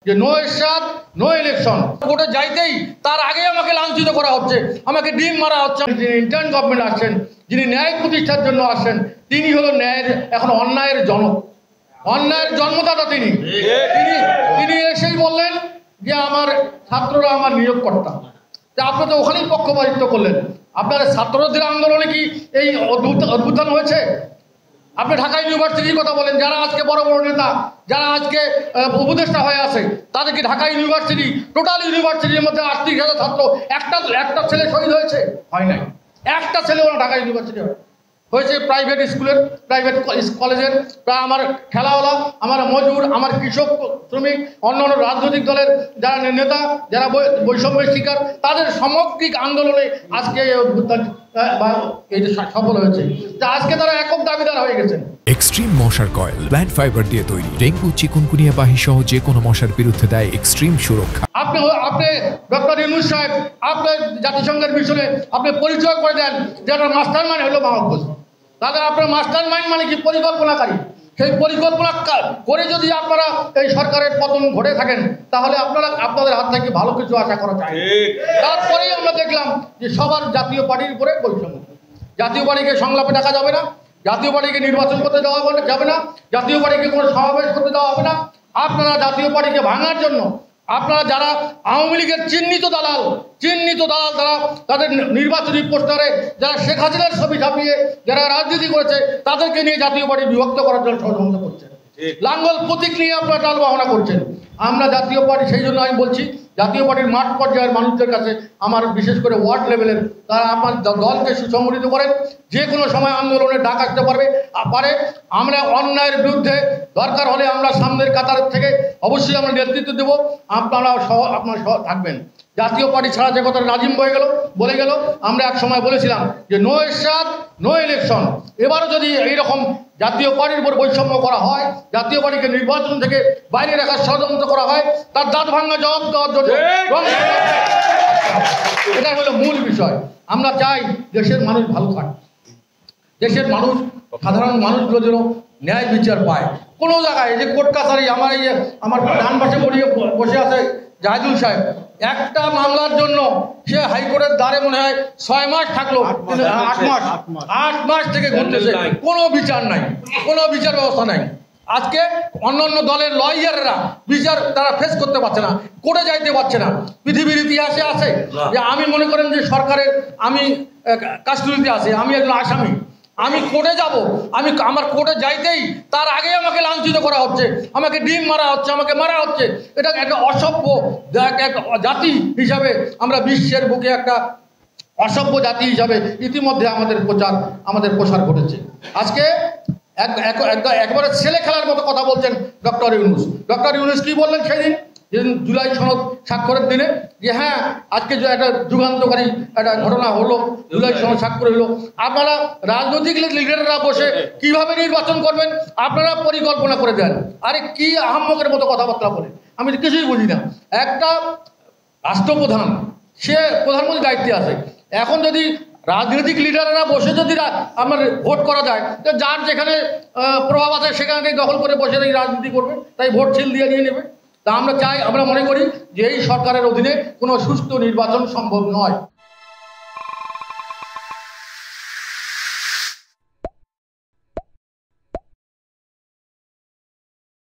যে নো এরশাদ no election. কোর্টে যাইতেই তার আগে আমাকে লাঞ্ছিত করা হচ্ছে, আমাকে ডিম মারা হচ্ছে। যিনি ইন্টার্ন গভর্নমেন্ট আসছেন, যিনি ন্যায় প্রতিষ্ঠার জন্য আসছেন, তিনি হলো ন্যায়ের এখন অন্যায়ের জনক, অন্যায়ের জন্মদাতা। তিনি তিনি এসেই বললেন যে আমার ছাত্ররা আমার নিয়োগকর্তা। আপনি তো ওখানেই পক্ষপাতিত্ব করলেন। আপনার ছাত্রদের আন্দোলনে কি এই অভ্যুত্থান হয়েছে? আপনি ঢাকা ইউনিভার্সিটির কথা বলেন, যারা আজকে বড় বড় নেতা, যারা আজকে উপদেষ্টা হয়ে আছে, তাদের কি ঢাকা ইউনিভার্সিটি টোটাল ইউনিভার্সিটির মধ্যে 38,000 ছাত্র একটা ছেলে শহীদ হয়েছে? হয় নাই। একটা ছেলে ওরা ঢাকা ইউনিভার্সিটি হয়েছে প্রাইভেট স্কুলের, প্রাইভেট কলেজের। প্রায় আমার খেলাওয়ালা, আমার মজুর, আমার কৃষক শ্রমিক, অন্যান্য রাজনৈতিক দলের যারা নেতা, যারা বৈষম্যের শিকার, তাদের সামগ্রিক আন্দোলনে আজকে এই সফল হয়েছে। আজকে তারা একক দাবিদার হয়ে গেছেন। এক্সট্রিম মশার কয়েল প্ল্যান্ট ফাইবার দিয়ে তৈরি, ডেঙ্গু চিকুনগুনিয়া বাহি সহ যে কোনো মশার বিরুদ্ধে দেয় এক্সট্রিম সুরক্ষা। আপনি ডক্টর ইউনূস সাহেব, আপনি জাতিসংঘের মিশনে আপনি পরিচয় করে দেন যে আপনার মাস্টার মাইন্ড হলো মাহফুজ। তাহলে আপনার মাস্টার মাইন্ড মানে কি? পরিকল্পনাকারী। সেই পরিকল্পনা করে যদি আপনারা এই সরকারের পতন ঘটে থাকেন, তাহলে আপনাদের হাত থেকে ভালো কিছু আশা করা যায়। তারপরেই আমরা দেখলাম যে সবার জাতীয় পার্টির উপরে বৈষম্য। জাতীয় পার্টিকে সংলাপে ডাকা যাবে না, জাতীয় পার্টিকে নির্বাচন করতে দেওয়া যাবে না, জাতীয় পার্টিকে কোনো সমাবেশ করতে দেওয়া হবে না। আপনারা জাতীয় পার্টিকে ভাঙার জন্য আপনারা যারা আওয়ামী লীগের চিহ্নিত দালাল তারা তাদের নির্বাচনী পোস্টারে যারা শেখ হাসিনার ছবি ছাপিয়ে যারা রাজনীতি করেছে, তাদেরকে নিয়ে জাতীয় পার্টি বিভক্ত করার জন্য ষড়যন্ত্র করছে। লাঙ্গল প্রতীক নিয়ে আপনারা টাল বাহানা করছেন। আমরা জাতীয় পার্টি, সেই জন্য আমি বলছি, জাতীয় পার্টির মাঠ পর্যায়ের মানুষদের কাছে আমার বিশেষ করে ওয়ার্ড লেভেলের, তারা আপনার দলকে সুসংগঠিত করেন। যে কোনো সময় আন্দোলনে ডাক আসতে পারে। আমরা অন্যায়ের বিরুদ্ধে দরকার হলে আমরা সামনের কাতার থেকে অবশ্যই আমরা নেতৃত্ব দেবো। আপনারা থাকবেন। জাতীয় পার্টি ছাড়া যে কথা নাজিম বলে গেল, আমরা এক সময় বলেছিলাম যে নো এরশাদ নো ইলেকশন। এবারও যদি এইরকম জাতীয় পার্টির উপর বৈষম্য করা হয়, জাতীয় পার্টিকে নির্বাচন থেকে বাইরে রাখার ষড়যন্ত্র করা হয়, তার দাঁত ভাঙা জবাব দেওয়ার জন্য এটাই হলো মূল বিষয়। আমরা চাই দেশের মানুষ ভালো থাকে, দেশের মানুষ, সাধারণ মানুষগুলো যেন ন্যায় বিচার পায়। কোনো জায়গায় যে কোর্ট কাছারি, আমার ডান পাশে বসে আছে জাহিদুল সাহেব, একটা মামলার জন্য সে হাইকোর্টের দ্বারে মনে হয় 6 মাস থাকলো, 8 মাস থেকে ঘুরতেছে, কোনো বিচার নাই, কোনো বিচার ব্যবস্থা নাই। আজকে অন্যান্য দলের লয়াররা বিচার তারা ফেস করতে পারছে না, কোর্টে যাইতে পারছে না। পৃথিবীর ইতিহাসে আছে যে আমি মনে করেন যে সরকারের আমি কাস্টডিতে আছি, আমি একজন আসামি, আমি কোর্টে যাব, আমার কোর্টে যাইতেই তার আগে আমাকে লাঞ্ছিত করা হচ্ছে, আমাকে ডিম মারা হচ্ছে, আমাকে মারা হচ্ছে। এটা একটা অসভ্য জাতি হিসাবে আমরা বিশ্বের বুকে একটা অসভ্য জাতি হিসাবে ইতিমধ্যে আমাদের প্রসার ঘটেছে। আজকে একবারে ছেলে খেলার মতো কথা বলছেন ডক্টর ইউনূস। ডক্টর ইউনূস কি বললেন সেদিন, যেদিন জুলাই সনদ স্বাক্ষরের দিনে, যে হ্যাঁ আজকে যে একটা যুগান্তকারী একটা ঘটনা হলো, জুলাই সনদ স্বাক্ষর হলো, আপনারা রাজনৈতিক লিডাররা বসে কিভাবে নির্বাচন করবেন আপনারা পরিকল্পনা করে দেন। আরে কি আহাম্মকের মতো কথাবার্তা বলে, আমি কিছুই বুঝি না। একটা রাষ্ট্রপ্রধান, সে প্রধানমন্ত্রীর দায়িত্বে আছে। এখন যদি রাজনৈতিক লিডাররা বসে যদি আমার ভোট করা যায়, তো যার যেখানে প্রভাব আছে সেখানে দখল করে বসে রাজনীতি করবে, তাই ভোট ছিল দিয়ে নিয়ে নেবে। তা আমরা মনে করি যে এই সরকারের অধীনে কোনো সুষ্ঠু নির্বাচন সম্ভব নয়।